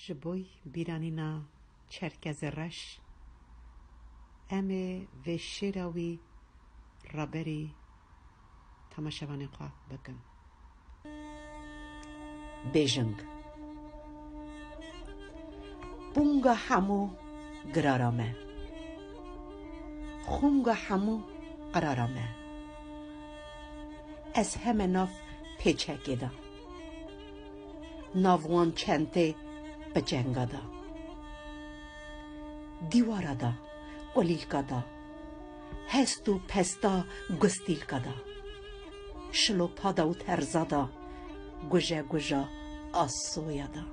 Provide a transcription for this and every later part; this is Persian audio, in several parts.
جبوی بیرانینا چرکزه رش امه و شیراوی رابری تماشاوانی قا بکن. بیژنگ بونگا همو گرارامه خونگا همو قرارامه از همه ناف پیچکی دا ناوان چنته بجنگا دا دیوارا دا قلیلکا دا هستو پستا گستیلکا دا شلوپا دا و ترزا دا گوژه گوژه آسویا دا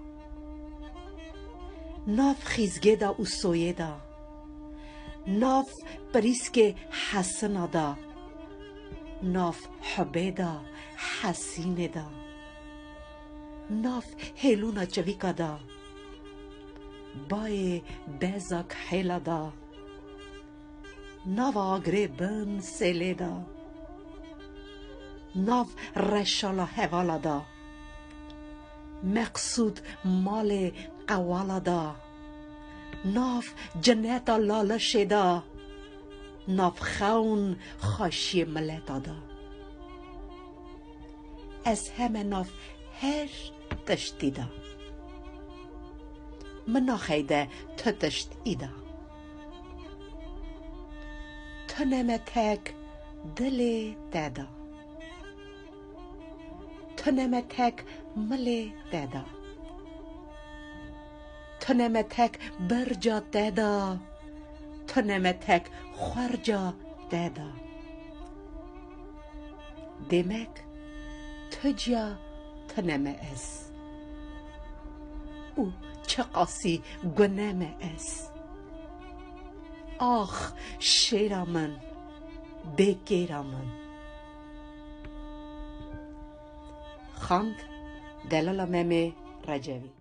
ناف خیزگه دا و سویه دا ناف بریسک حسنا دا ناف حبه دا حسینه دا ناف هلونا چویکا دا بای بیزاک حیلا دا ناف آگره بن سیله دا ناف رشالا حوالا دا مقصود مال قوالا دا ناف جنتا لالش دا ناف خون خاشی ملتا دا از همه ناف هر تشتی دا منا خیده تشت ایدا تنمتک دل دادا تنمتک مل دادا تنمتک برجا دادا تنمتک خورجا دادا demek تجا تنمه از او چقاسی گنمه از آخ شیرامن بگیرامن خاند دلالا ممه رجوی